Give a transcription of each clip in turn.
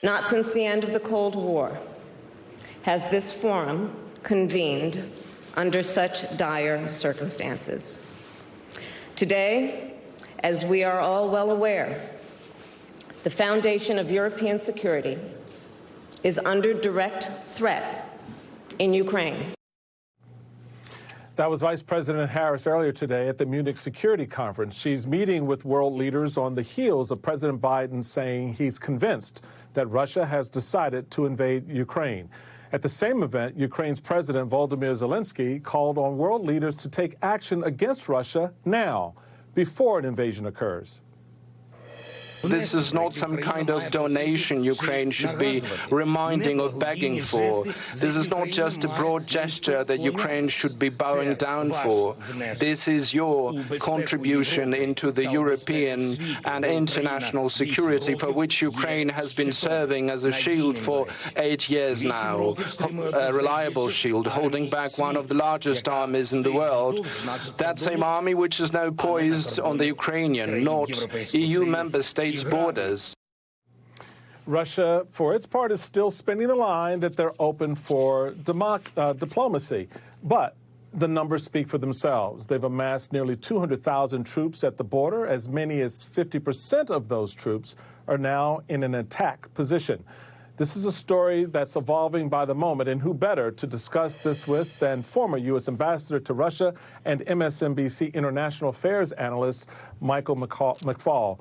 Not since the end of the Cold War has this forum convened under such dire circumstances. Today, as we are all well aware, the foundation of European security is under direct threat in Ukraine. That was Vice President Harris earlier today at the Munich Security Conference. She's meeting with world leaders on the heels of President Biden saying he's convinced that Russia has decided to invade Ukraine. At the same event, Ukraine's President Volodymyr Zelensky called on world leaders to take action against Russia now, before an invasion occurs. This is not some kind of donation Ukraine should be reminding or begging for. This is not just a broad gesture that Ukraine should be bowing down for. This is your contribution into the European and international security for which Ukraine has been serving as a shield for 8 years now, a reliable shield, holding back one of the largest armies in the world. That same army which is now poised on the Ukrainian, not EU member states' borders. Russia, for its part, is still spinning the line that they're open for diplomacy. But the numbers speak for themselves. They've amassed nearly 200,000 troops at the border. As many as 50% of those troops are now in an attack position. This is a story that's evolving by the moment, and who better to discuss this with than former U.S. Ambassador to Russia and MSNBC International Affairs analyst Michael McFaul.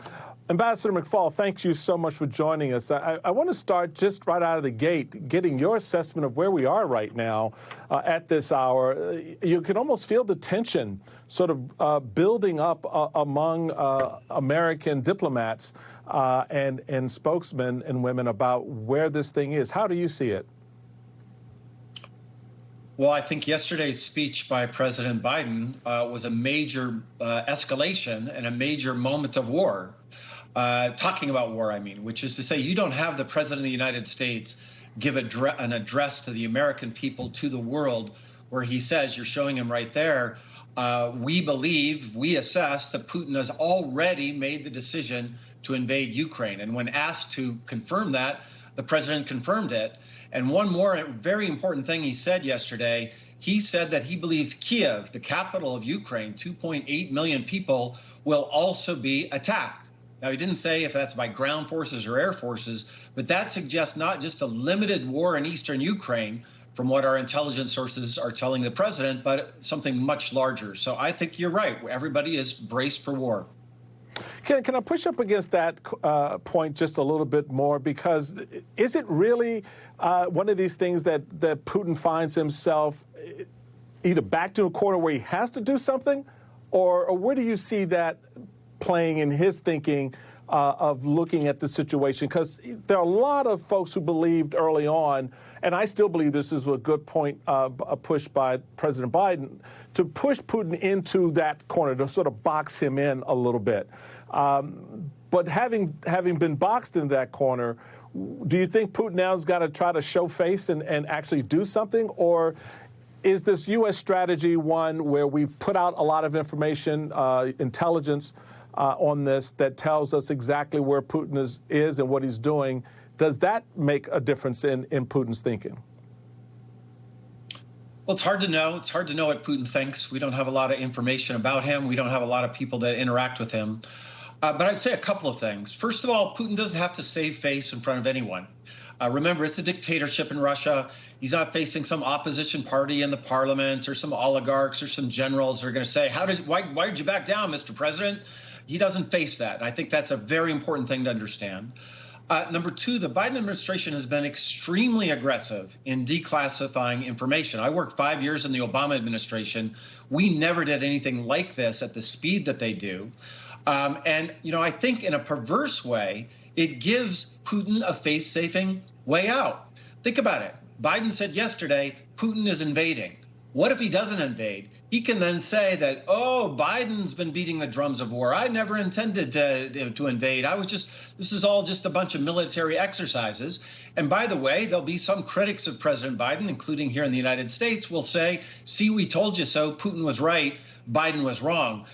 Ambassador McFaul, thank you so much for joining us. I want to start just right out of the gate, getting your assessment of where we are right now at this hour. You can almost feel the tension sort of building up among American diplomats and spokesmen and women about where this thing is. How do you see it? Well, I think yesterday's speech by President Biden was a major escalation and a major moment of war. Talking about war, I mean, which is to say you don't have the President of the United States give an address to the American people, to the world, where he says, you're showing him right there, we assess that Putin has already made the decision to invade Ukraine. And when asked to confirm that, the president confirmed it. And one more very important thing he said yesterday, he said that he believes Kiev, the capital of Ukraine, 2.8 million people, will also be attacked. Now, he didn't say if that's by ground forces or air forces, but that suggests not just a limited war in eastern Ukraine, from what our intelligence sources are telling the president, but something much larger. So I think you're right. Everybody is braced for war. Can I push up against that point just a little bit more? Because is it really one of these things that Putin finds himself either backed to a corner where he has to do something, or where do you see that playing in his thinking of looking at the situation? Because there are a lot of folks who believed early on, and I still believe this is a good point, a push by President Biden, to push Putin into that corner, to sort of box him in a little bit. But having been boxed in that corner, do you think Putin now's got to try to show face and actually do something? Or is this U.S. strategy one where we've put out a lot of information, intelligence on this that tells us exactly where Putin is and what he's doing? Does that make a difference in Putin's thinking? Well, it's hard to know. It's hard to know what Putin thinks. We don't have a lot of information about him. We don't have a lot of people that interact with him. But I'd say a couple of things. First of all, Putin doesn't have to save face in front of anyone. Remember, it's a dictatorship in Russia. He's not facing some opposition party in the parliament or some oligarchs or some generals who are going to say, why did you back down, Mr. President? He doesn't face that. I think that's a very important thing to understand. Number two, the Biden administration has been extremely aggressive in declassifying information. I worked 5 years in the Obama administration. We never did anything like this at the speed that they do. And, I think in a perverse way, it gives Putin a face-saving way out. Think about it. Biden said yesterday, Putin is invading. What if he doesn't invade? He can then say that, oh, Biden's been beating the drums of war. I never intended to invade. This is all just a bunch of military exercises. And by the way, there'll be some critics of President Biden, including here in the United States, will say, see, we told you so. Putin was right. Biden was wrong.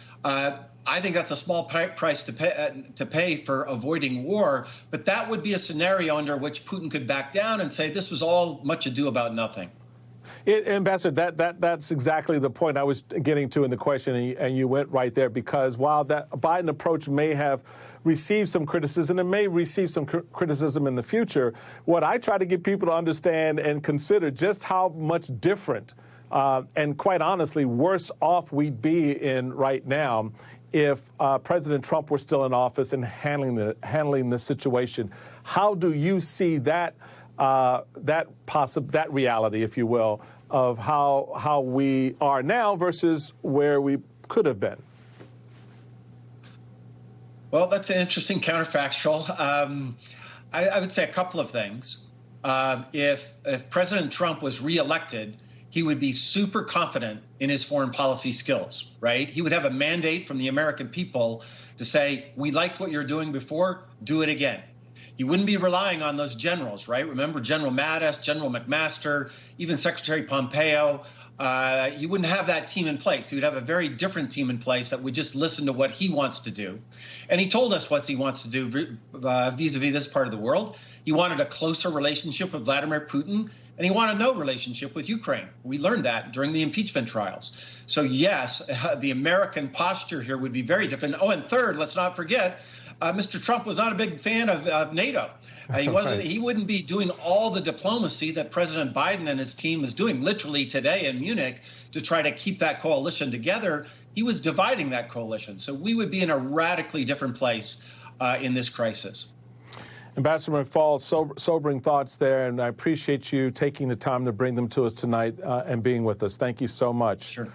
I think that's a small price to pay for avoiding war, but that would be a scenario under which Putin could back down and say this was all much ado about nothing. Ambassador, that's exactly the point I was getting to in the question, and you went right there, because while that Biden approach may have received some criticism and may receive some criticism in the future, what I try to get people to understand and consider just how much different and quite honestly worse off we'd be in right now if President Trump were still in office and handling the situation. How do you see that that reality, if you will, of how we are now versus where we could have been? Well, that's an interesting counterfactual. I would say a couple of things. If President Trump was reelected, he would be super confident in his foreign policy skills, right? He would have a mandate from the American people to say, we liked what you're doing before, do it again. He wouldn't be relying on those generals, right? Remember General Mattis, General McMaster, even Secretary Pompeo. He wouldn't have that team in place. He would have a very different team in place that would just listen to what he wants to do. And he told us what he wants to do vis-a-vis this part of the world. He wanted a closer relationship with Vladimir Putin, and he wanted no relationship with Ukraine. We learned that during the impeachment trials. So yes, the American posture here would be very different. Oh, and third, let's not forget, Mr. Trump was not a big fan of NATO. He wasn't. Right. He wouldn't be doing all the diplomacy that President Biden and his team is doing literally today in Munich to try to keep that coalition together. He was dividing that coalition. So we would be in a radically different place in this crisis. Ambassador McFaul, sobering thoughts there, and I appreciate you taking the time to bring them to us tonight and being with us. Thank you so much. Sure.